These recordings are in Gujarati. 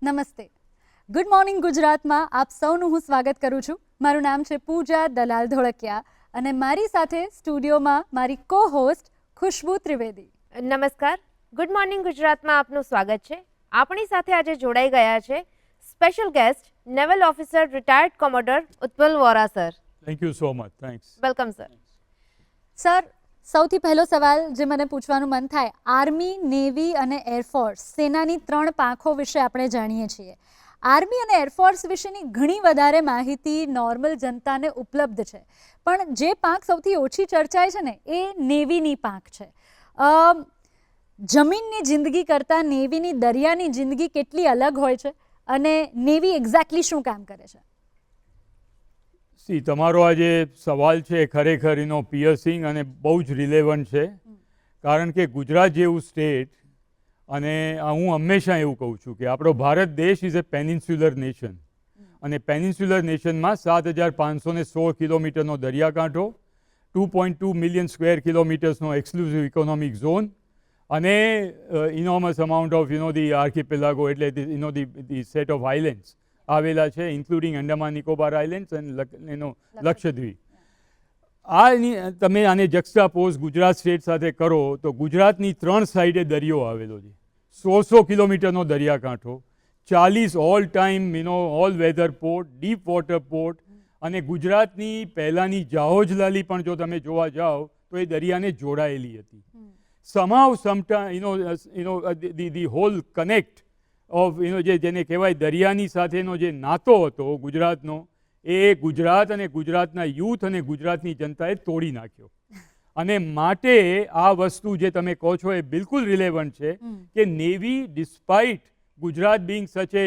નમસ્તે. ગુડ મોર્નિંગ ગુજરાતમાં આપ સૌનું હું સ્વાગત કરું છું. મારું નામ છે પૂજા દલાલ ધોળકિયા અને મારી સાથે સ્ટુડિયોમાં મારી કો હોસ્ટ ખુશ્બુ ત્રિવેદી. નમસ્કાર. ગુડ મોર્નિંગ ગુજરાતમાં આપનું સ્વાગત છે. આપણી સાથે આજે જોડાઈ ગયા છે special guest naval officer retired commodore Utpal Vora sir. Thank you so much. Thanks. Welcome sir. Sir, સૌથી પહેલો સવાલ જે મને પૂછવાનું મન થાય, આર્મી, નેવી અને એરફોર્સ સેનાની 3 પાંખો વિશે આપણે જાણીએ છીએ. આર્મી અને એરફોર્સ વિશેની ઘણી વધારે માહિતી નોર્મલ જનતાને ઉપલબ્ધ છે, પણ જે પાંખ સૌથી ઓછી ચર્ચાય છે ને એ નેવીની પાંખ છે. જમીનની જિંદગી કરતાં નેવીની દરિયાની જિંદગી કેટલી અલગ હોય છે અને નેવી એક્ઝેક્ટલી શું કામ કરે છે? તમારો આ જે સવાલ છે ખરેખર એનો પિયર્સિંગ અને બહુ જ રિલેવન્ટ છે, કારણ કે ગુજરાત જેવું સ્ટેટ, અને હું હંમેશા એવું કહું છું કે આપણો ભારત દેશ ઇઝ એ પેનિન્સ્યુલર નેશન, અને પેનિન્સ્યુલર નેશનમાં 7,516 કિલોમીટરનો દરિયાકાંઠો, 2.2 મિલિયન સ્ક્વેર કિલોમીટર્સનો એક્સક્લુઝિવ ઇકોનોમિક ઝોન, અને enormous amount of the archipelago એટલે ધી સેટ ઓફ આઇલેન્ડ્સ આવેલા છે, ઇન્ક્લુડિંગ અંડમાન નિકોબાર આઇલેન્ડ્સ અને લક્ષદ્વીપ. તમે આને જક્સ્ટાપોઝ ગુજરાત સ્ટેટ સાથે કરો તો ગુજરાતની 3 સાઈડે દરિયો આવેલો છે, 100 કિલોમીટરનો દરિયાકાંઠો, 40 all time all weather port, deep water port, અને ગુજરાતની પહેલાંની જાહોજલાલી પણ જો તમે જોવા જાઓ તો એ દરિયાને જોડાયેલી હતી. somehow sometime the whole connect of જેને કહેવાય દરિયાની સાથેનો જે નાતો હતો ગુજરાતનો, એ ગુજરાત અને ગુજરાતના યુથ અને ગુજરાતની જનતાએ તોડી નાખ્યો. અને માટે આ વસ્તુ જે તમે કહો છો એ બિલકુલ રિલેવન્ટ છે કે navy despite Gujarat being such a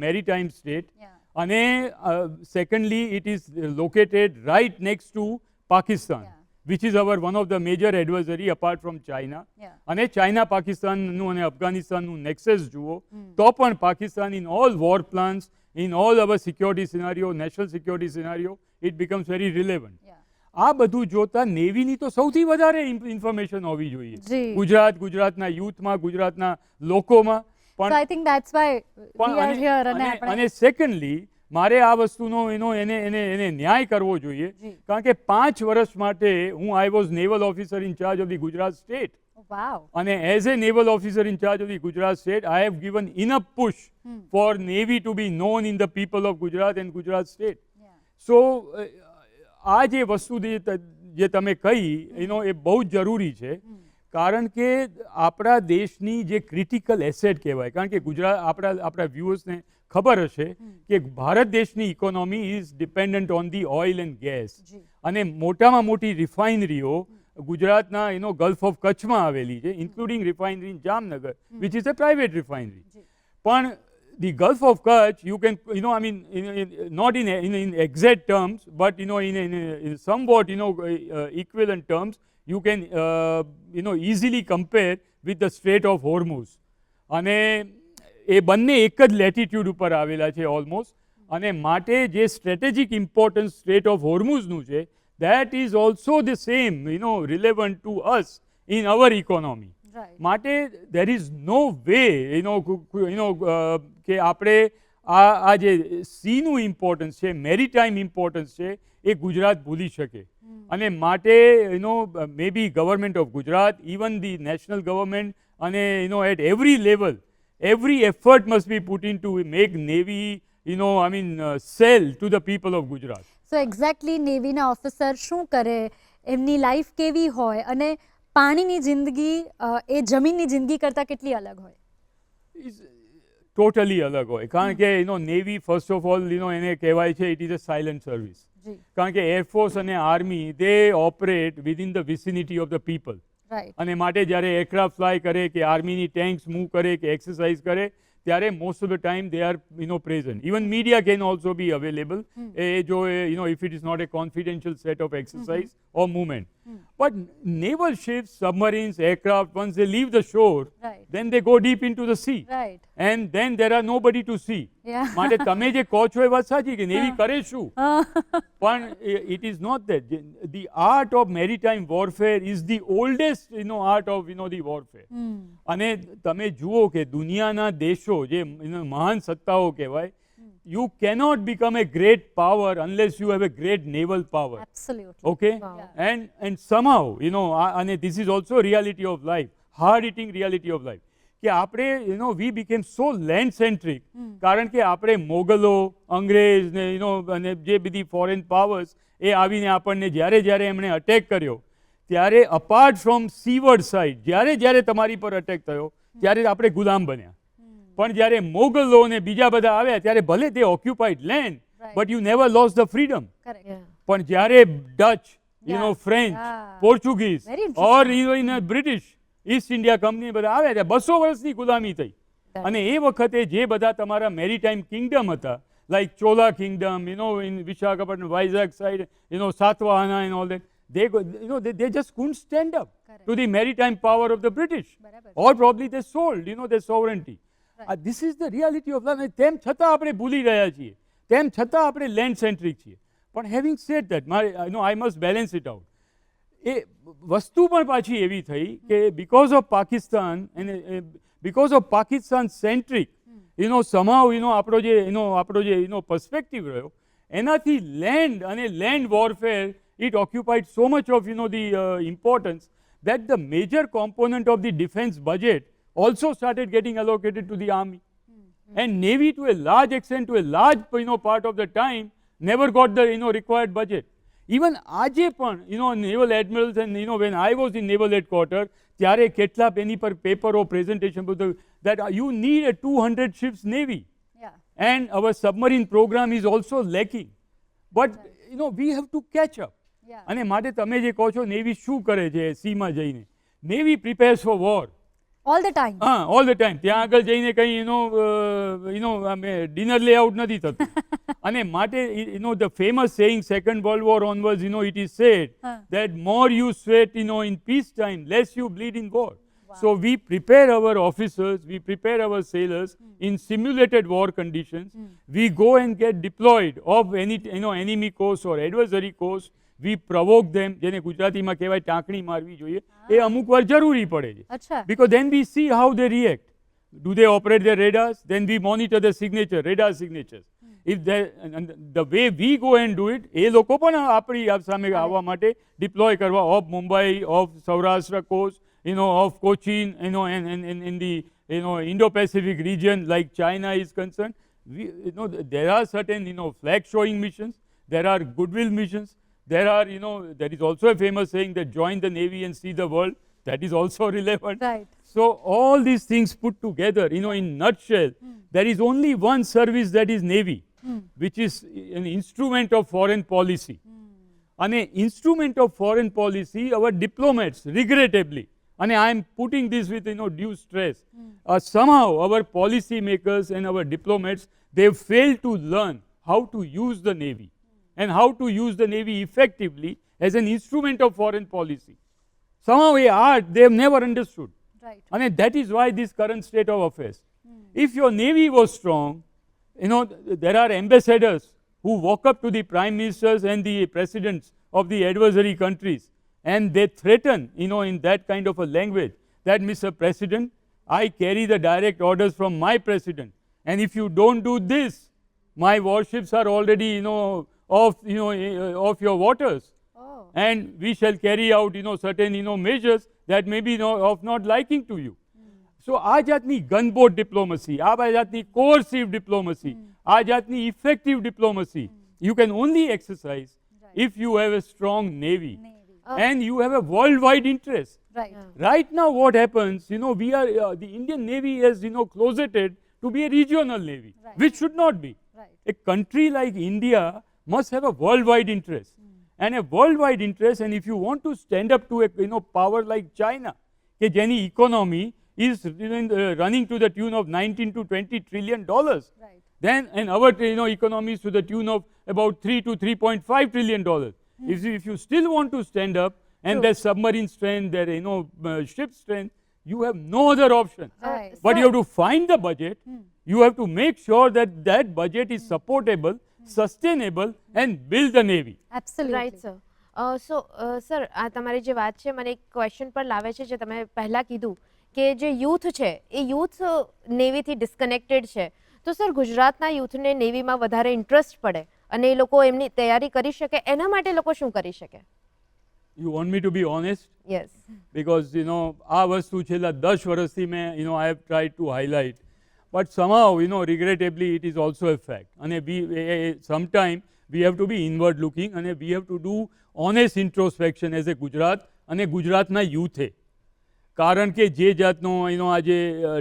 maritime state, અને secondly it is located right next to Pakistan, which is one of the major adversary apart from China. અને ચાઇના પાકિસ્તાનનું અને અફઘાનિસ્તાનનું નેક્સસ જુઓ તો પણ Pakistan in all war plans, in all our security scenario, national security scenario, it becomes very relevant. આ બધું જોતા નેવીની તો સૌથી વધારે ઇન્ફોર્મેશન હોવી જોઈએ ગુજરાતના યુથમાં, ગુજરાતના લોકોમાં. અને સેકન્ડલી મારે આ વસ્તુનો એને ન્યાય કરવો જોઈએ, કારણ કે 5 વર્ષ માટે I was naval officer in charge of the Gujarat state, અને as a naval officer in charge of the Gujarat state I have given enough push for navy to be known in the people of Gujarat and Gujarat state. So આ જે વસ્તુ જે તમે કહી એ બહુ જ જરૂરી છે, કારણ કે આપણા દેશની જે ક્રિટિકલ એસેટ કહેવાય, કારણ કે ગુજરાત આપણા વ્યુઅર્સને ખબર હશે કે ભારત દેશની economy is dependent on the oil and gas, અને મોટામાં મોટી રિફાઇનરીઓ ગુજરાતના ગલ્ફ ઓફ કચ્છમાં આવેલી છે, including refinery in Jamnagar, which is a private refinery. પણ the gulf of Kutch you can not in exact terms, but in somewhat equivalent terms you can easily compare with the Strait of Hormuz, અને એ બંને એક જ લેટિટ્યુડ ઉપર આવેલા છે ઓલમોસ્ટ, અને માટે જે સ્ટ્રેટેજિક ઇમ્પોર્ટન્સ સ્ટ્રેટ ઓફ હોર્મુઝનું છે, that is also the same relevant to us in our economy. માટે દેર ઇઝ નો વે કે આપણે આ જે સીનું ઇમ્પોર્ટન્સ છે, મેરીટાઈમ ઇમ્પોર્ટન્સ છે, એ ગુજરાત ભૂલી શકે. અને માટે may be government of Gujarat, even the national government, અને at every level every effort must be put in to make Navy, sell to the people of Gujarat. So exactly નેવીના ઓફિસર શું કરે, એમની લાઈફ કેવી હોય, અને પાણીની જિંદગી એ જમીનની જિંદગી કરતાં કેટલી અલગ હોય? ટોટલી અલગ હોય, કારણ કે નેવી ફર્સ્ટ ઓફ ઓલ એને કહેવાય છે it is a silent service, કારણ કે એરફોર્સ અને army they operate within the વિસિનિટી of the people. અને માટે જ્યારે એરક્રાફ્ટ ફ્લાય કરે કે આર્મીની ટેન્ક્સ મૂવ કરે કે એક્સરસાઇઝ કરે, ત્યારે most of the time they are present. Even media can also be available જો if it is not a confidential set of exercise or movement. But naval ships, submarines, aircraft, once they leave the shore, then they go deep into the sea. And then there are nobody to see. માટે તમે જે કહો છો એ વાત સાચી કે નેવી કરે શું, પણ it is not that. The art of maritime warfare is the oldest art of the warfare. અને તમે જુઓ કે દુનિયાના દેશો દેશો જે મહાન સત્તાઓ કહેવાય, you cannot become a great power unless you have a great naval power. Absolutely. Okay? Wow. And somehow, and this is also a reality of life, hard-hitting reality of life. કે આપણે we became so land centric કારણ કે આપણે મોગલો, અંગ્રેજ ને અને જે બધી ફોરેન પાવર્સ એ આવીને આપણને જ્યારે એમણે અટેક કર્યો ત્યારે અપાર્ટ ફ્રોમ સીવર્ડ સાઇડ જ્યારે તમારી પર અટેક થયો ત્યારે આપણે ગુલામ બન્યા. પણ જ્યારે મોગલો ને બીજા બધા આવ્યા ત્યારે ભલે તે occupied land but you never lost the freedom. Correct. Yeah. પણ જ્યારે Dutch, Yeah. French, Yeah. Portuguese Very interesting. ઓર even British East India company બધા આવ્યા ત્યાં 200 વર્ષની ગુલામી થઈ. Right. અને એ વખતે જે બધા તમારા મેરીટાઈમ કિંગડમ હતા like Chola kingdom, in Visakhapatnam, Vizag side, Satavahana and all that, they just couldn't stand up Correct. to the maritime power of the British. બરાબર. Or probably they sold, their sovereignty. Right. This is the reality of life. તેમ છતાં આપણે ભૂલી રહ્યા છીએ, તેમ છતાં આપણે લેન્ડ સેન્ટ્રિક છીએ. પણ having said that I must balance it out. એ વસ્તુ પણ પાછી એવી થઈ કે બીકોઝ ઓફ પાકિસ્તાન સેન્ટ્રિક સમાવ આપણો જે પર્સપેક્ટિવ રહ્યો એનાથી લેન્ડ અને land warfare it occupied so much of the importance that the major component of the defense budget also started getting allocated to the army. And navy to a large extent, to a large part of the time never got the required budget. Even આજે પણ naval admirals and when I was in naval headquarters ત્યારે કેટલા એની પર પેપરો પ્રેઝન્ટેશન બધું that you need a 200 ships navy. Yeah. And our submarine program is also lacking. But we have to catch up. Yeah. અને માટે તમે જે કહો છો નેવી શું કરે છે સીમાં જઈને, navy prepares for war All the time. All the time. ત્યાં આગળ જઈને કંઈ ડિનર લેઆઉટ નથી થતું. અને માટે the famous saying second world war onwards it is said that more you sweat in peace time, less you bleed in war. So we prepare our officers, we prepare our sailors in simulated war conditions. We go and get deployed of any enemy coast or adversary coast. We provoke them, જેને ગુજરાતીમાં કહેવાય ટાંકણી મારવી જોઈએ, એ અમુક વાર જરૂરી પડે છે. અચ્છા. Because then we see how they react. Do they operate their radars? Then we monitor the signature, radar signatures. If and the way we go and do it, એ લોકો પણ આપણી સામે આવવા માટે ડિપ્લોય કરવા of Mumbai, of Saurashtra cost, of Cochin, and in the Indo-Pacific region like China is concerned, there are certain flag showing missions, there are goodwill missions, there are there is also a famous saying that join the navy and see the world. That is also relevant. Right. So all these things put together, in nutshell, there is only one service, that is navy, which is an instrument of foreign policy. And an instrument of foreign policy, our diplomats, regrettably, and I am putting this with due stress, somehow our policy makers and our diplomats, they failed to learn how to use the navy and how to use the navy effectively as an instrument of foreign policy. Somehow a art they have never understood. Right. And that is why this current state of affairs. If your navy was strong, there are ambassadors who walk up to the prime ministers and the presidents of the adversary countries and they threaten, in that kind of a language that, Mr. President, I carry the direct orders from my president. And if you don't do this, my warships are already, off your waters. Oh. And we shall carry out, certain, measures that may be of not liking to you. So આ જાતની ગનબોટ ડિપ્લોમસી, આ જાતની કોર્સિવ ડિપ્લોમસી, આ જાતની effective diplomacy you can only exercise if you have a strong navy. Navy. And you have a worldwide interest. Right. Right now what happens, we are, the Indian Navy has, closeted to be a regional navy, Right. which should not be. Right. A country like India must have a worldwide interest. And a worldwide interest, and if you want to stand up to a, power like China, કે જેની economy is running to the tune of 19 to 20 trillion dollars. Right. Then, and our economy is to the tune of about 3 to 3.5 trillion dollars. If you still want to stand up, and True. their submarine strength, their ship strength, you have no other option. Right. But you have to find the budget. You have to make sure that that budget is supportable, sustainable, and build the navy. Absolutely. Right sir. So sir આ તમારી જે વાત છે મને એક ક્વેશ્ચન પર લાવે છે જે તમે પહેલાં કીધું કે જે યુથ છે એ યુથ નેવીથી ડિસ્કનેક્ટેડ છે, તો સર ગુજરાતના યુથને નેવીમાં વધારે ઇન્ટરેસ્ટ પડે અને એ લોકો એમની તૈયારી કરી શકે, એના માટે લોકો શું કરી શકે? You want me to be honest? Yes. Because, આ વસ્તુ છેલ્લા 10 વર્ષથી મેં, I have tried to highlight. But somehow, regrettably, it is also a fact. And sometime we have to be inward looking and we have to do honest introspection as a Gujarat અને ગુજરાતના યુથે. કારણ કે જે જાતનો આજે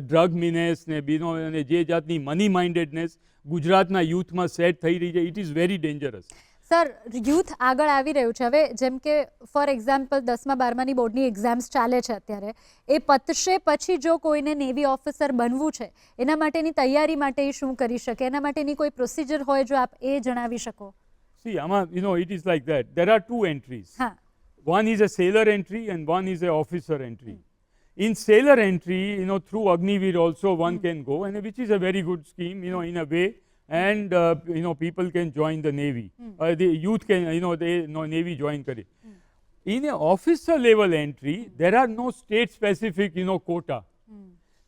ડ્રગ મિનેસ ને અને જે જાતની મની માઇન્ડેડનેસ ગુજરાતના યુથમાં સેટ થઈ રહી છે, it is very dangerous. Sir, youth આગળ આવી રહ્યું છે. હવે જેમ કે ફોર એક્ઝામ્પલ 10મા 12માની બોર્ડની એક્ઝામ્સ ચાલે છે અત્યારે, એ પતશે પછી જો કોઈને નેવી ઓફિસર બનવું છે એના માટેની તૈયારી માટે એ શું કરી શકે, એના માટેની કોઈ પ્રોસિજર હોય જો આપ એ જણાવી શકો. સી આમાં it is like that. There are two entries. હા. One is a sailor entry and one is a officer entry. In sailor entry, through Agniveer also one can go, and which is a very good scheme, in a way, and people can join the navy. The youth can, navy join kare. In a officer level entry, there are no state specific, quota.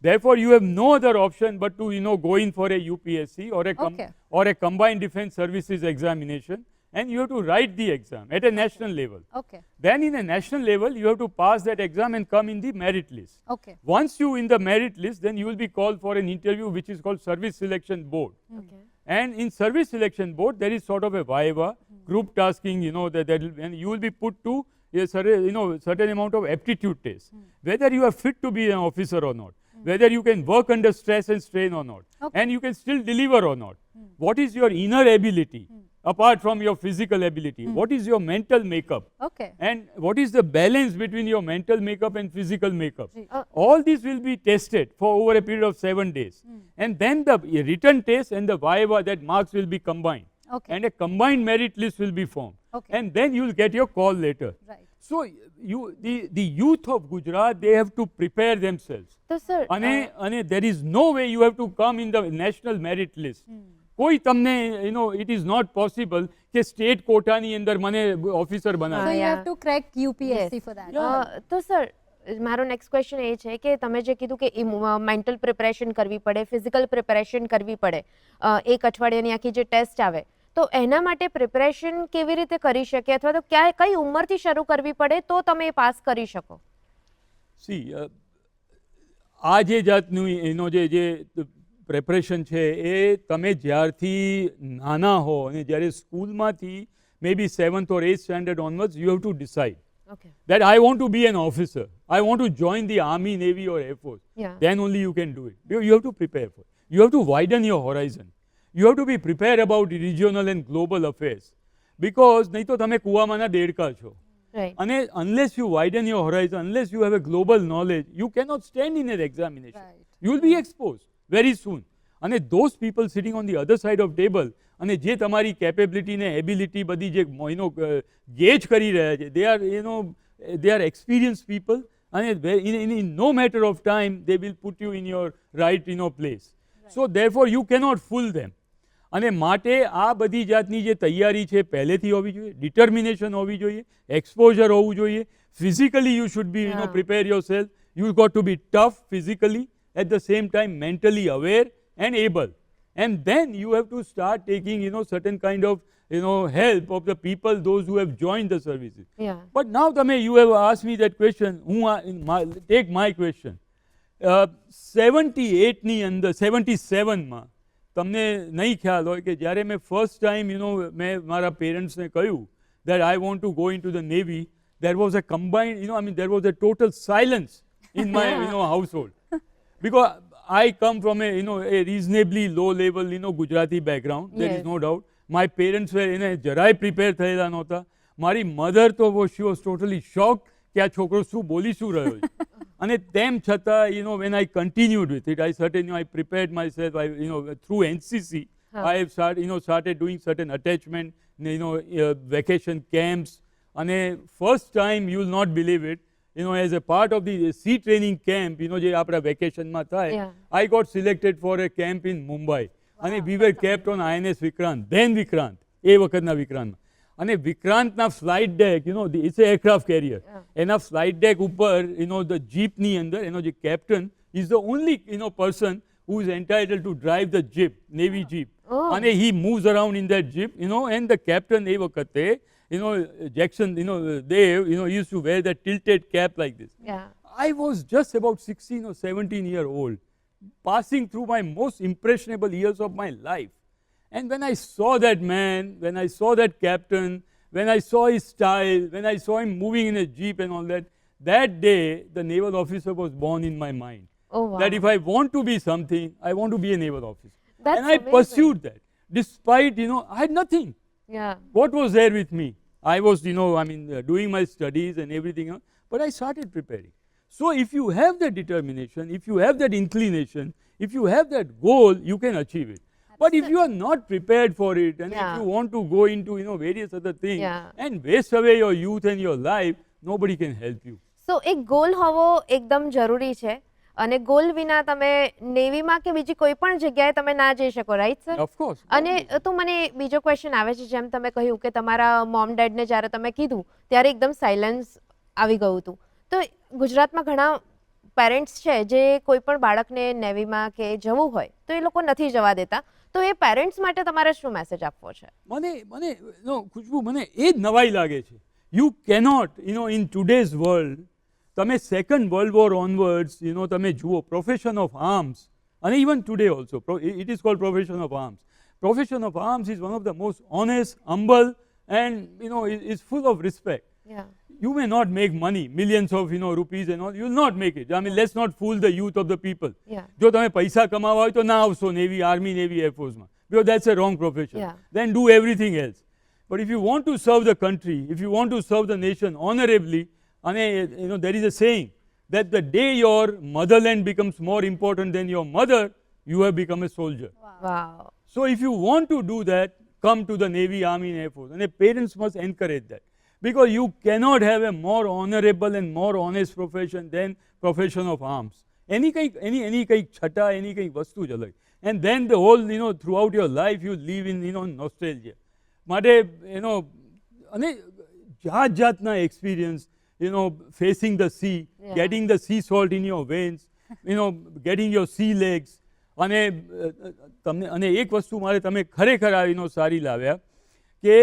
Therefore, you have no other option but to, go in for a UPSC or a combined defense services examination. And you have to write the exam at a national level. Okay. Then in a national level, you have to pass that exam and come in the merit list. Okay. Once you in the merit list, then you will be called for an interview which is called Service Selection Board. Okay. And in Service Selection Board, there is sort of a viva, group tasking, and you will be put to a certain amount of aptitude test. Whether you are fit to be an officer or not. Whether you can work under stress and strain or not. Okay. And you can still deliver or not. What is your inner ability? Apart from your physical ability, what is your mental makeup? Okay. And what is the balance between your mental makeup and physical makeup? Oh. All these will be tested for over a period of 7 days. And then the written test and the viva, that marks will be combined. Okay. And a combined merit list will be formed. Okay. And then you will get your call later. Right. So the youth of Gujarat, they have to prepare themselves. તો sir And there is no way you have to come in the national merit list. કોઈ તમને it is not possible કે સ્ટેટ કોટાની અંદર મને ઓફિસર So બનાવે. you yeah. have to crack UPSC Yes. for that. તો સર મારો નેક્સ્ટ ક્વેશ્ચન એ છે કે તમે જે કીધું કે મેન્ટલ પ્રિપેરેશન કરવી પડે, ફિઝિકલ પ્રિપેરેશન કરવી પડે, એક અઠવાડિયાની આખી જે ટેસ્ટ આવે, તો એના માટે પ્રિપેરેશન કેવી રીતે કરી શકે અથવા તો કઈ ઉંમરથી શરૂ કરવી પડે તો તમે એ પાસ કરી શકો? સી આ જે જાતનું જે પ્રેપરેશન છે એ તમે જ્યારથી નાના હો અને જ્યારે સ્કૂલમાંથી મે બી 7th or 8th standard onwards, you have to decide okay. that I want to be an officer. I want to join the army, navy or air force. Yeah. Then only you can do it. You have to prepare for it. You have to widen your horizon. You have to be prepared about regional and global affairs. Because નહીં તો તમે કૂવામાંના દેડકા છો. Right. And unless you widen your horizon, unless you have a global knowledge, you cannot stand in an examination. Right. You will be exposed very soon. And those people sitting on the other side of table, અને જે તમારી કેપેબિલિટી ને એબિલિટી બધી જે ગેજ કરી રહ્યા છે, they are experienced people, and in no matter of time they will put you in your right place. So therefore you cannot fool them. અને માટે આ બધી જાતની જે તૈયારી છે પહેલેથી હોવી જોઈએ, ડિટર્મિનેશન હોવી જોઈએ, એક્સપોઝર હોવું જોઈએ. Physically you should be prepare yourself. You got to be tough physically, at the same time mentally aware and able. And then you have to start taking certain kind of help of the people, those who have joined the services. Yeah. But now you have asked me that question. Take my question. 78 ની અંદર 77 માં તમને નહીં ખ્યાલ હોય કે જ્યારે મેં ફર્સ્ટ ટાઈમ મેં મારા પેરેન્ટ્સને કહ્યું that I want to go into the navy, there was a combined there was a total silence in my household, because I come from a reasonably low level Gujarati background. There is Yes. no doubt. My parents were જરાય પ્રિપેર થયેલા નહોતા. મારી મધર તો she was totally shocked કે આ છોકરો શું બોલી શું રહ્યો છે. અને તેમ છતાં when I continued with it, I certainly I prepared myself. I through NCC I have started doing certain attachment, vacation camps. અને first time you will not believe it, as a part of the sea training camp, જે આપણા વેકેશનમાં થાય, Yeah. I got selected for a camp in Mumbai. અને we were kept on INS Vikrant, then Vikrant, એ વખતના વિક્રાંતમાં. અને વિક્રાંતના flight deck it's a aircraft carrier, એના ફ્લાઇટ ડેક ઉપર ધ જીપની અંદર એનો જે captain is the only person who is entitled to drive the jeep, Navy jeep. And he moves around in that jeep, and the captain એ વખતે, Jackson, Dave, used to wear that tilted cap like this. Yeah. I was just about 16 or 17 year old, passing through my most impressionable years of my life. And when I saw that man, when I saw that captain, when I saw his style, when I saw him moving in a jeep and all that, that day the naval officer was born in my mind. Oh, wow. That if I want to be something, I want to be a naval officer. That's and I amazing. pursued that. Despite, I had nothing. Yeah. What was there with me? I was, doing my studies and everything else, but I started preparing. So if you have that determination, if you have that inclination, if you have that goal, you can achieve it. But if you are not prepared for it, and Yeah. if you want to go into, various other things, Yeah. and waste away your youth and your life, nobody can help you. સો એક ગોલ હોવો એકદમ જરૂરી છે અને ગોલ વિના તમે નેવીમાં કે બીજી કોઈ પણ જગ્યાએ તમે ના જઈ શકો, રાઈટ સર? Of course. અને તો મને બીજો ક્વેશ્ચન આવે છે, જેમ તમે કહ્યું કે તમારા મોમ ડેડને જ્યારે તમે કીધું ત્યારે એકદમ સાયલન્સ આવી ગયું હતું. તો ગુજરાતમાં ઘણા પેરેન્ટ્સ છે જે કોઈ પણ બાળકને નેવીમાં કે જવું હોય તો એ લોકો નથી જવા દેતા. તો એ પેરેન્ટ્સ માટે તમારે શું મેસેજ આપવો છે? ખુશ્બુ, મને એ જ નવાઈ લાગે છે. You cannot, in today's world, તમે second world war onwards, તમે જુઓ profession of arms, and even today also, it is called profession of arms. Profession of arms is one of the most honest, humble, and, is full of respect. Yeah. You may not make money, millions of, rupees and all, you will not make it. I mean, let's not fool the youth of the people. Yeah. જો તમે પૈસા કમાવા હોય તો ના આવશો નેવી, આર્મી, નેવી, એરફોર્સમાં, because that's a wrong profession. Yeah. Then do everything else. But if you want to serve the country, if you want to serve the nation honorably, and there is a saying that the day your motherland becomes more important than your mother, you have become a soldier. Wow. So if you want to do that, come to the Navy, Army and Air Force. And parents must encourage that. Because you cannot have a more honorable and more honest profession than profession of arms. Any chata, any vastu jalai. And then the whole, throughout your life, you live in, nostalgia. માટે અને જાતના experience facing the sea, Yeah. getting the sea salt in your veins, getting your sea legs. અને તમને અને એક વસ્તુ મારે તમે ખરેખર આ સારી લાવ્યા કે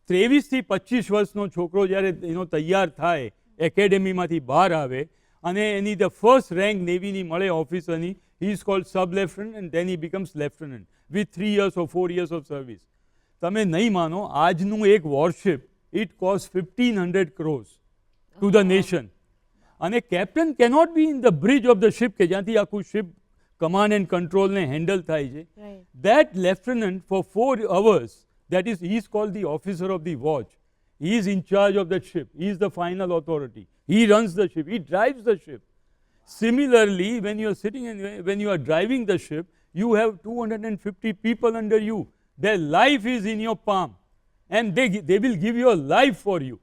23 થી 25 વર્ષનો છોકરો જ્યારે તૈયાર થાય, એકેડેમીમાંથી બહાર આવે અને એની ધ ફર્સ્ટ રેન્ક નેવીની મળે ઓફિસરની, he is called sub lieutenant and then he becomes lieutenant with 3 years or 4 years of service. તમે નહીં માનો, આજનું એક વોરશિપ, it costs 1500 crores to the nation. અને captain cannot be in the bridge of the ship કે જ્યાંથી આખું ship command and control ને handle થાય છે. Right. That lieutenant for 4 hours, that is, he is called the officer of the watch. He is in charge of that ship. He is the final authority. He runs the ship. He drives the ship. Similarly, when you are sitting and when you are driving the ship, you have 250 people under you. Their life is in your palm, and they will give your life for you.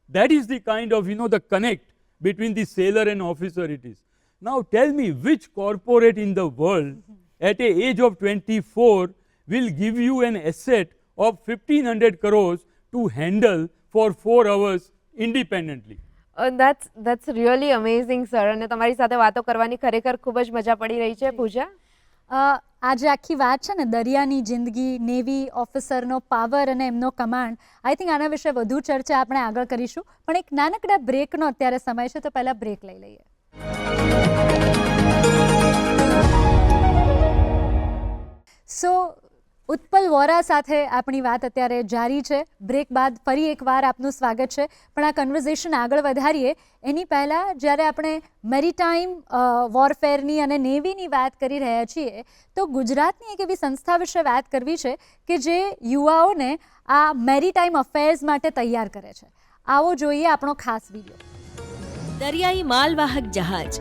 That is the kind of, the connect between the sailor and officer it is. Now tell me, which corporate in the world at a age of 24 will give you an asset of 1500 crores to handle for 4 hours independently? That's really amazing, sir. અને તમારી સાથે વાતો કરવાની ખરેખર ખૂબ જ મજા પડી રહી છે. પૂજા, આજે આખી વાત છે ને દરિયાની જિંદગી, નેવી ઓફિસરનો પાવર અને એમનો કમાન્ડ, આઈ થિંક આના વિશે વધુ ચર્ચા આપણે આગળ કરીશું, પણ એક નાનકડા બ્રેકનો અત્યારે સમય છે, તો પહેલા બ્રેક લઈ લઈએ. સો ઉત્પલ વોરા સાથે આપણી વાત અત્યારે જારી છે. બ્રેક બાદ ફરી એકવાર આપનું સ્વાગત છે, પણ આ કન્વર્ઝેશન આગળ વધારીએ એની પહેલાં જ્યારે આપણે મેરીટાઈમ વોરફેરની અને નેવીની વાત કરી રહ્યા છીએ, તો ગુજરાતની એક એવી સંસ્થા વિશે વાત કરવી છે કે જે યુવાઓને આ મેરીટાઈમ અફેર્સ માટે તૈયાર કરે છે. આવો જોઈએ આપણો ખાસ વિડીયો. દરિયાઈ માલવાહક જહાજ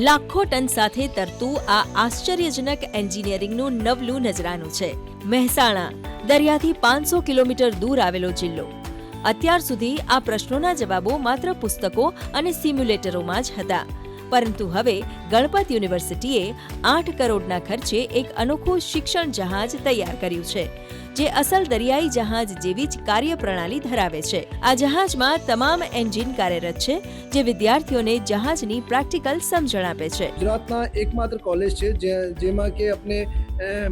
લાખો ટન સાથે તરતું આ આશ્ચર્યજનક એન્જિનિયરિંગનું નવલું નજરાનું છે. મહેસાણા દરિયાથી 500 કિલોમીટર દૂર આવેલો જિલ્લો. અત્યાર સુધી આ પ્રશ્નોના જવાબો માત્ર પુસ્તકો અને સિમ્યુલેટરોમાં જ હતા. પરંતુ હવે ગણપત યુનિવર્સિટીએ 8 કરોડના ખર્ચે એક અનોખું શિક્ષણ જહાજ તૈયાર કર્યું છે, જે અસલ દરિયાઈ જહાજ જેવી જ કાર્યપ્રણાલી ધરાવે છે. આ જહાજમાં તમામ એન્જિન કાર્યરત છે, જે વિદ્યાર્થીઓને જહાજની પ્રેક્ટિકલ સમજણ આપે છે. ગુજરાતના એકમાત્ર કોલેજ છે જેમાં કે આપણે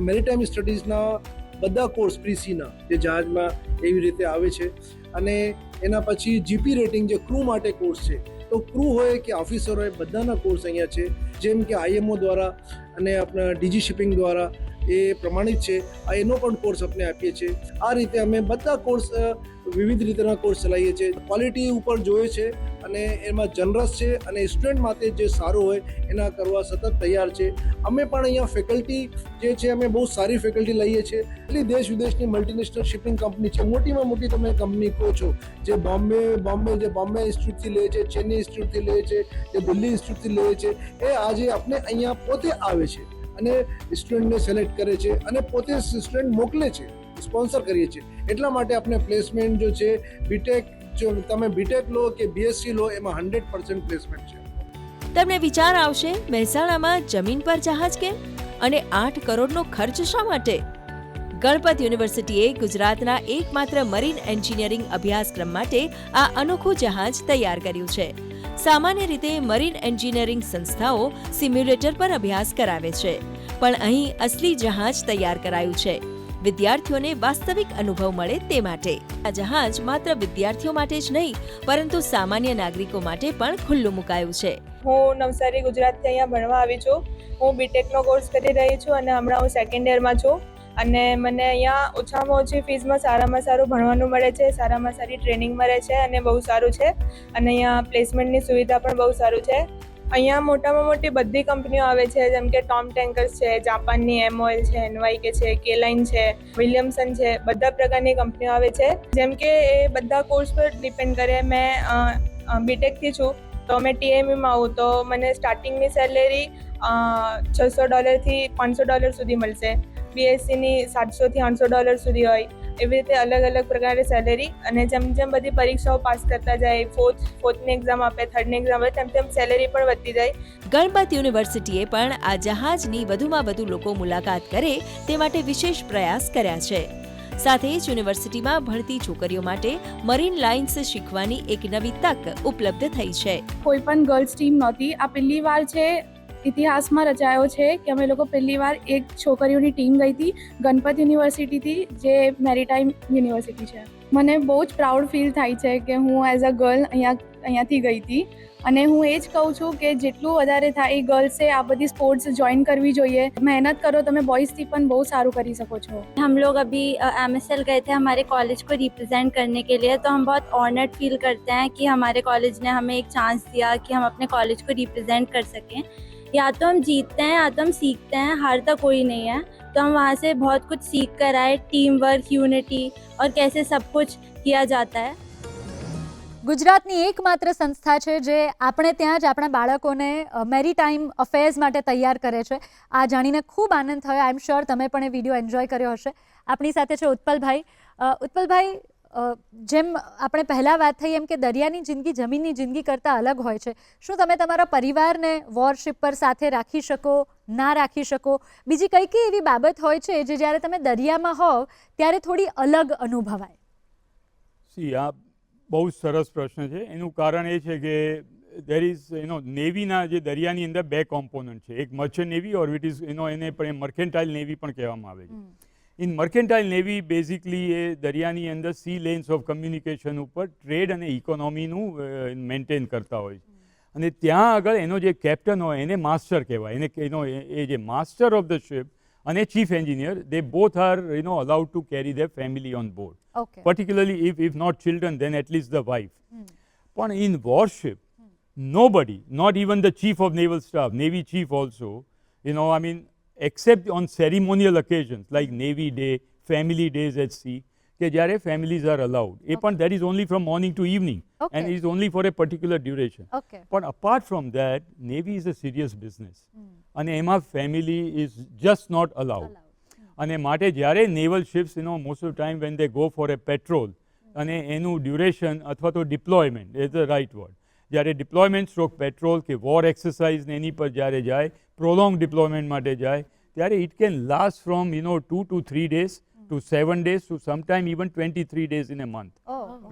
મેરીટાઈમ સ્ટડીઝના બધા કોર્સ પ્રીસીના જે જહાજમાં એવી રીતે આવે છે, અને એના પછી જીપી રેટિંગ જે ક્રૂ માટે કોર્સ છે, તો ક્રૂ હોય કે ઓફિસર હોય બધાના કોર્સ અહીંયા છે, જેમ કે આઈએમઓ દ્વારા અને આપણા ડીજી શિપિંગ દ્વારા એ પ્રમાણિત છે. એનો પણ કોર્સ આપણે આપીએ છીએ. આ રીતે અમે બધા કોર્સ વિવિધ રીતના કોર્સ ચલાવીએ છીએ. ક્વોલિટી ઉપર જોઈએ છે અને એમાં જનરસ છે, અને સ્ટુડન્ટ માટે જે સારું હોય એના કરવા સતત તૈયાર છે. અમે પણ અહીંયા ફેકલ્ટી જે છે અમે બહુ સારી ફેકલ્ટી લઈએ છીએ. એટલી દેશ વિદેશની મલ્ટીનેશનલ શિપિંગ કંપની છે, મોટીમાં મોટી તમે કંપની કહો છો, જે બોમ્બે ઇન્સ્ટિટ્યૂટથી લે છે, ચેન્નઈ ઇન્સ્ટિટ્યૂટથી લે છે, જે દિલ્હી ઇન્સ્ટિટ્યૂટથી લે છે, એ આજે આપણે અહીંયા પોતે આવે છે અને સ્ટુડન્ટને સિલેક્ટ કરે છે અને પોતે સ્ટુડન્ટ મોકલે છે, સ્પોન્સર કરીએ છીએ. એટલા માટે આપણે પ્લેસમેન્ટ જો છે બીટેક, જો તમે બીટેક લો કે બીએસસી લો, એમાં 100% પ્લેસમેન્ટ છે. તમને વિચાર આવશે, મહેસાણામાં જમીન પર જહાજ કેમ અને 8 કરોડનો ખર્ચ શા માટે? ગણપત યુનિવર્સિટીએ ગુજરાતના એકમાત્ર મરીન એન્જિનિયરિંગ અભ્યાસક્રમ માટે આ અનોખું જહાજ તૈયાર કર્યું છે. સામાન્ય રીતે મરીન એન્જિનિયરિંગ સંસ્થાઓ સિમ્યુલેટર પર અભ્યાસ કરાવે છે, પણ અહીં અસલી જહાજ તૈયાર કરાયું છે, વિદ્યાર્થીઓને વાસ્તવિક અનુભવ મળે તે માટે. આ જહાજ માત્ર વિદ્યાર્થીઓ માટે જ નહીં, પરંતુ સામાન્ય નાગરિકો માટે પણ ખુલ્લું મુકાયું છે. હું નવસારી ગુજરાતથી અહીંયા ભણવા આવી છું. હું બીટેકનો કોર્સ કરી રહી છું અને હમણાં હું સેકન્ડ યરમાં છું. અને મને અહીંયા ઓછામાં ઓછી ફીસમાં સારામાં સારું ભણવાનું મળે છે, સારામાં સારી ટ્રેનિંગ મળે છે અને બહુ સારું છે. અને અહીંયા પ્લેસમેન્ટની સુવિધા પણ બહુ સારું છે. અહીંયા મોટામાં મોટી બધી કંપનીઓ આવે છે, જેમ કે ટોમ ટેન્કર્સ છે, જાપાનની એમઓએલ છે, એનવાયકે છે, કે લાઇન છે, વિલિયમસન છે, બધા પ્રકારની કંપનીઓ આવે છે. જેમ કે એ બધા કોર્સ પર ડિપેન્ડ કરે. મેં બીટેકથી છું, તો મેં ટીએમયુમાં આવું તો મને સ્ટાર્ટિંગની સેલેરી $600 થી $500 સુધી મળશે. બીએસસીની $700 થી $800 સુધી હોય. એવી રીતે અલગ અલગ પ્રકારની સેલેરી. અને જેમ જેમ બધી પરીક્ષાઓ પાસ કરતા જાય, ફોર્થની એક્ઝામ આપે, થર્ડની એક્ઝામ આપે, તેમ તેમ સેલેરી પણ વધતી જાય. ગણપત યુનિવર્સિટીએ પણ આ જહાજની વધુમાં વધુ લોકો મુલાકાત કરે તે માટે વિશેષ પ્રયાસ કર્યા છે. સાથે જ યુનિવર્સિટીમાં ભણતી છોકરીઓ માટે મરીન લાઇન્સ શીખવાની એક નવી તક ઉપલબ્ધ થઈ છે. કોઈ પણ ગર્લ્સ ટીમ નહોતી. આ પહેલી વાર છે ઇતિહાસમાં રચાયો છે કે અમે લોકો પહેલી વાર એક છોકરીઓની ટીમ ગઈ હતી ગણપત યુનિવર્સિટીથી, જે મેરીટાઈમ યુનિવર્સિટી છે. મને બહુ જ પ્રાઉડ ફીલ થાય છે કે હું એઝ અ ગર્લ અહીંયાથી ગઈ હતી. અને હું એ જ કહું છું કે જેટલું વધારે થાય ગર્લ્સે આ બધી સ્પોર્ટ્સ જોઈન કરવી જોઈએ. મહેનત કરો, તમે બોયઝથી પણ બહુ સારું કરી શકો છો. हम लोग अभी MSL गए थे हमारे कॉलेज को रिप्रेजेंट करने के लिए, तो हम बहुत ऑनर्ड फील करते हैं कि हमारे कॉलेज ने हमें एक चांस दिया कि हम अपने कॉलेज को रिप्रेजेंट कर सकें. या तो हम जीतते हैं या तो हम सीखते हैं, हारता कोई नहीं है. तो हम वहाँ से बहुत कुछ सीख कर आए, टीम वर्क, यूनिटी और कैसे सब कुछ किया जाता है. ગુજરાતની એકમાત્ર સંસ્થા છે જે આપણે ત્યાં જ આપણા બાળકોને મેરીટાઈમ અફેર્સ માટે તૈયાર કરે છે. આ જાણીને ખૂબ આનંદ થયો. આઈ એમ શ્યોર તમે પણ એ વિડીયો એન્જોય કર્યો હશે. આપણી સાથે છે ઉત્પલભાઈ. ઉત્પલભાઈ, જેમ આપણે પહેલાં વાત થઈ એમ કે દરિયાની જિંદગી જમીનની જિંદગી કરતાં અલગ હોય છે. શું તમે તમારા પરિવારને વોરશિપ પર સાથે રાખી શકો, ના રાખી શકો? બીજી કઈ કઈ એવી બાબત હોય છે જે જ્યારે તમે દરિયામાં હોવ ત્યારે થોડી અલગ અનુભવાય? આ બહુ સરસ પ્રશ્ન છે. એનું કારણ એ છે કે દેર ઇઝ નેવીના જે દરિયાની અંદર 2 કોમ્પોનન્ટ છે. એક merchant navy or it is એને પણ મર્કેન્ટાઇલ નેવી પણ કહેવામાં આવે છે. ઇન મર્કેન્ટાઇલ નેવી બેઝિકલી એ દરિયાની અંદર સી લેન્સ ઓફ કમ્યુનિકેશન ઉપર ટ્રેડ અને ઇકોનોમીનું મેન્ટેન કરતા હોય છે. અને ત્યાં આગળ એનો જે કેપ્ટન હોય એને માસ્ટર કહેવાય. એ જે માસ્ટર ઓફ ધ શિપ અને chief engineer, they both are allowed to carry their family on board. Okay. Particularly if not children, then at least the wife. But in warship, nobody, not even the chief of naval staff, navy chief also, except on ceremonial occasions like Navy Day, family days at sea, કે જ્યારે families are allowed. But that is only from morning to evening. Okay. And it is only for a particular duration. Okay. But apart from that, Navy is a serious business. અને એમાં family is just not allowed. અને માટે જ્યારે naval ships most of time when they go for a patrol અને એનું ડ્યુરેશન અથવા તો deployment is the right word, જ્યારે ડિપ્લોયમેન્ટ સ્ટ્રોક પેટ્રોલ કે વોર એક્સરસાઇઝ ને એની પર જ્યારે જાય, પ્રોલોંગ ડિપ્લોયમેન્ટ માટે જાય, ત્યારે it can last from 2 to 3 days to 7 days to sometime even 23 days in a month.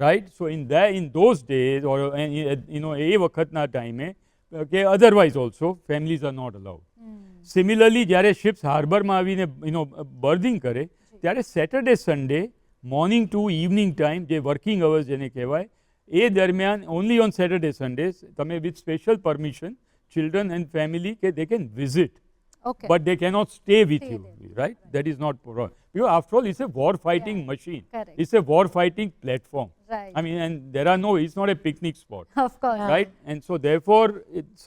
Right? So in those days, or એ વખતના ટાઈમે કે otherwise also families are not allowed. Similarly જ્યારે શિપ્સ હાર્બરમાં આવીને બર્થિંગ કરે ત્યારે Saturday Sunday morning to evening time, જે વર્કિંગ અવર્સ જેને કહેવાય, એ દરમિયાન ઓનલી ઓન સેટરડે સન્ડેઝ તમે with special permission children and family કે they can visit, okay but they cannot stay with you, right? That is not wrong. Because after all, it's a war fighting machine. Correct. It's a war fighting platform. Right. I mean, and it's not a picnic spot. Of course Right? And so therefore,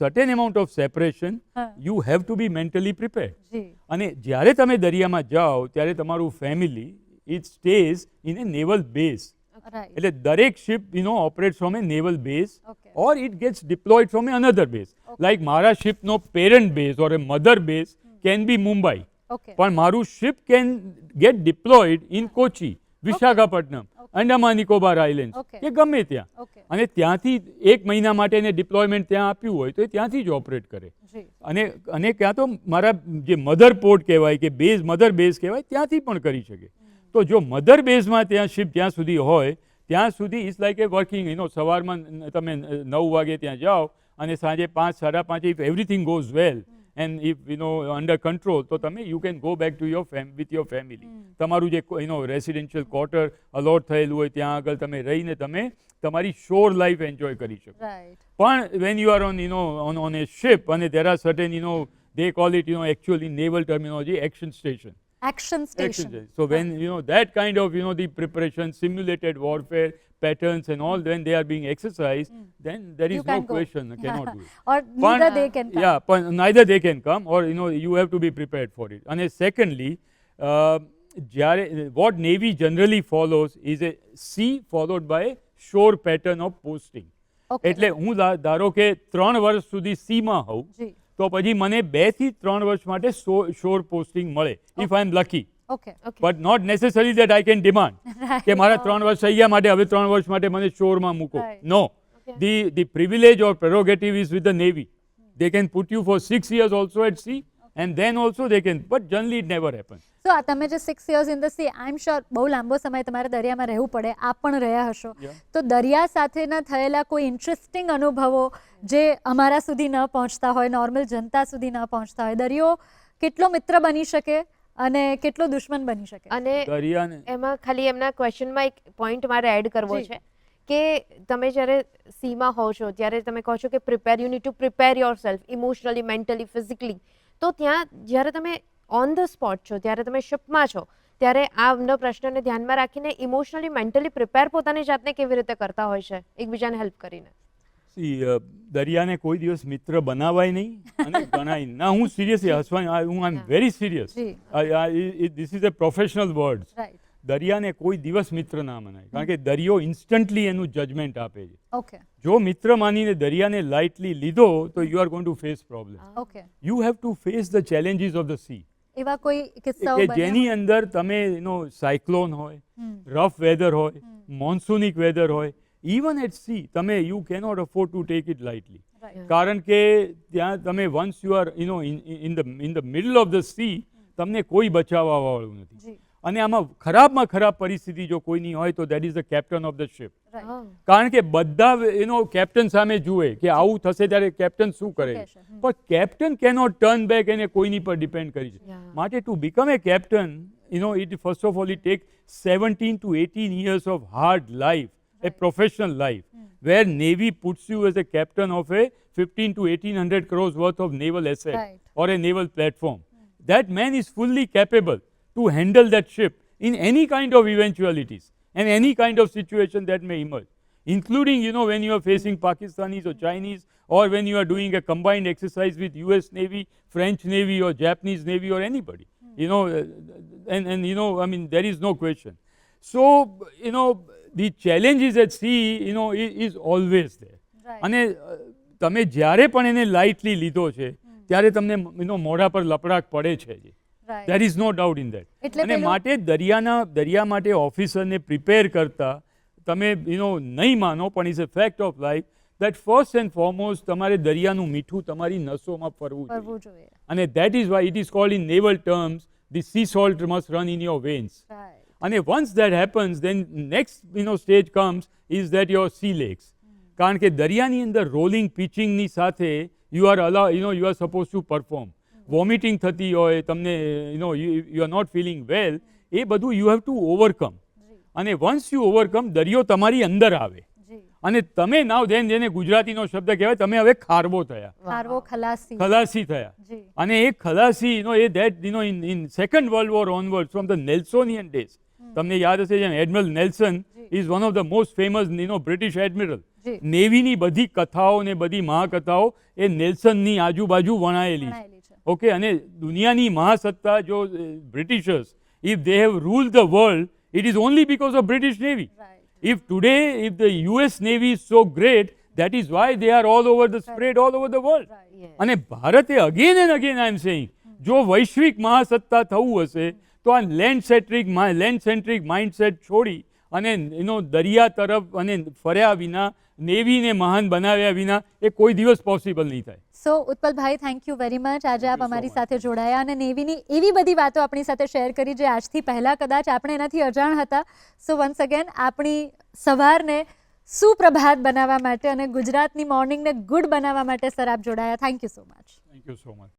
certain amount of separation, હા. you have to be mentally prepared. જી અને જ્યારે તમે દરિયામાં જાઓ ત્યારે તમારું family it stays in a naval base. Right એટલે દરેક ship operates from a naval base okay or it gets deployed from another base. Like મારા શિપનો parent base or a mother base can be Mumbai. ઓકે પણ મારું ship can get deployed in Kochi, Visakhapatnam, Andaman Nicobar islands Okay. કે ગમે ત્યાં. ઓકે અને ત્યાંથી 1 મહિના માટે એને ડિપ્લોયમેન્ટ ત્યાં આપ્યું હોય તો એ ત્યાંથી જ ઓપરેટ કરે. જી અને ક્યાં તો મારા જે મધર પોર્ટ કહેવાય કે બેઝ મધર બેઝ કહેવાય ત્યાંથી પણ કરી શકે. તો જો મધર બેઝમાં ત્યાં શિપ જ્યાં સુધી હોય ત્યાં સુધી ઇટ્સ લાઈક એ વર્કિંગ. સવારમાં તમે 9 વાગે ત્યાં જાઓ અને સાંજે 5, 5:30, if everything goes well and if under control, તો તમે you can go back to your with your family. તમારું જે રેસિડેન્શિયલ ક્વાર્ટર અલોટ થયેલું હોય ત્યાં આગળ તમે રહીને તમે તમારી શોર લાઈફ એન્જોય કરી શકો. રાઈટ પણ when you are on a ship and there are certain they call it actually naval terminology action station. Action Action station station. So when that kind of the preparation, simulated warfare patterns and all, when they are being exercised, then there is You no can go. question cannot do it. or neither they can come. Yeah, but neither they can come, or you have to be prepared for it. And secondly, what Navy generally follows is a sea followed by a shore pattern of posting. Okay. એટલે હું ધારો કે 3 વર્ષ સુધી સીમાં હોઉં જી તો પછી મને 2 થી 3 વર્ષ માટે શોર પોસ્ટિંગ મળે if I am lucky. Okay But not necessarily that I can demand કે મારા 3 વર્ષ થઈ ગયા માટે હવે 3 વર્ષ માટે મને શોરમાં મૂકો. Right. No. The privilege or prerogative is with the Navy. They can put you for 6 years also at sea, and then also they can, but generally it never happens. સો આ તમે જે 6 years in the sea, I am sure બહુ લાંબો સમય તમારે દરિયામાં રહેવું પડે, આપ પણ રહ્યા હશો. Yeah. તો દરિયા સાથેના થયેલા કોઈ ઇન્ટરેસ્ટિંગ અનુભવો જે અમારા સુધી ન પહોંચતા હોય, નોર્મલ જનતા સુધી ન પહોંચતા હોય, દરિયો કેટલો મિત્ર બની શકે અને કેટલો દુશ્મન બની શકે? અને દરિયાને એમાં ખાલી એમના ક્વેશ્ચનમાં એક પોઈન્ટ મારે એડ કરવો જી. છે કે તમે જ્યારે સીમાં હો છો ત્યારે તમે કહો છો કે you need to prepare your self emotionally, mentally, physically. તો ત્યાં જ્યારે તમે ઓન ધ સ્પોટ છો, ત્યારે તમે શિપમાં છો, ત્યારે આમનો પ્રશ્નને ધ્યાનમાં રાખીને ઇમોશનલી, મેન્ટલી પ્રિપેર પોતાની જાતને કેવી રીતે કરતા હોય છે એકબીજાને હેલ્પ કરીને? See, દરિયાને કોઈ દિવસ મિત્ર બનાવાય નહીં અને ગણાય નહીં. ના, હું સિરિયસલી હસવાની, આઈ એમ વેરી સિરિયસ. જી this is a professional word. Right દરિયાને કોઈ દિવસ મિત્ર ના મનાય, કારણ કે દરિયો ઇન્સ્ટન્ટલી એનું જજમેન્ટ આપે છે. ઓકે જો મિત્ર માનીને દરિયાને લાઇટલી લીધો તો you are going to face problem. Okay you have to face the challenges of the sea, એવા કોઈ કિસ્સાઓ કે બન્યા જેની હોય? અંદર તમે સાયક્લોન હોય, રફ વેધર હોય, મોન્સૂનિક વેધર હોય, ઇવન એટ સી તમે you cannot afford to take it lightly. Right. કારણ કે ત્યાં તમે once you are in the middle of the sea, તમને કોઈ બચાવવાવાળું નથી. જી અને આમાં ખરાબમાં ખરાબ પરિસ્થિતિ જો કોઈની હોય તો that is the captain of the ship. Right કારણ કે બધા કેપ્ટન સામે જુએ કે આવું થશે ત્યારે કેપ્ટન શું કરે છે. કહેશે. પણ કેપ્ટન કેનોટ ટર્ન બેક એને કોઈની પર ડિપેન્ડ કરી છે. Yeah. માટે to become A captain, it first of all it takes 17 to 18 years of hard life, a professional life, where Navy puts you as a captain of a 15 to 1800 crores worth of naval asset Right. or a naval platform. That man is fully capable to handle that ship in any kind of eventualities and any kind of situation that may emerge, including when you are facing Pakistanis or Chinese, or when you are doing a combined exercise with US Navy, French Navy or Japanese Navy or anybody. I mean, there is no question. So, the challenges at sea, is always there. Right. અને તમે જ્યારે પણ એને લાઇટલી લીધો છે ત્યારે તમને મોઢા પર લપડાક પડે છે જ. Right There is no doubt in that. એટલે અને પેલું- માટે દરિયા માટે ઓફિસરને પ્રિપેર કરતા તમે નહીં માનો પણ is a fact of life that first and foremost તમારે દરિયાનું મીઠું તમારી નસોમાં ફરવું જોઈએ. કરવું જોઈએ. અને that is why it is called in naval terms the C salt must run in your vans. Right. અને once that happens, then next stage comes is that your sea legs. કારણ કે દરિયાની અંદર રોલિંગ પિચિંગની સાથે you are supposed to perform. Vomiting થતી હોય તમને you are not feeling well, એ બધું you have to overcome. અને once you overcome, દરિયો તમારી અંદર આવે જી. અને તમે now then જેને ગુજરાતીનો શબ્દ કહેવાય તમે હવે ખારવો થયા, ખારવો ખલાસી. ખલાસી થયા. જી. અને એ ખલાસી in Second World War onwards, from the Nelsonian days, તમને યાદ હશે જેમ admiral Nelson is one of the most famous British admiral. જી. નેવીની બધી કથાઓ ને બધી મહાકથાઓ એ નેલ્સનની આજુબાજુ વણાયેલી છે. ભણાયેલી છે. ઓકે, અને દુનિયાની મહાસત્તા જો Britishers, if they have ruled the world, it is only because of British navy. Right. If the US Navy is so great, that is why they are all over the spread all over the world. Right. અને ભારતે again and again I am saying, જો વૈશ્વિક મહાસત્તા થવું હશે તો આ લેન્ડ સેન્ટ્રિક માઇન્ડસેટ છોડી અને દરિયા તરફ અને ફર્યા વિના, નેવીને મહાન બનાવ્યા વિના એ કોઈ દિવસ પોસિબલ નહીં થાય. સો ઉત્પલભાઈ, થેન્ક યુ વેરી મચ. આજે આપ you so અમારી much. સાથે જોડાયા અને નેવીની એવી બધી વાતો આપણી સાથે શેર કરી જે આજથી પહેલાં કદાચ આપણે એનાથી અજાણ હતા. સો વન્સ અગેન આપણી સવારને સુપ્રભાત બનાવવા માટે અને ગુજરાતની મોર્નિંગને ગુડ બનાવવા માટે સર આપ જોડાયા. Thank you so much. Thank you so much.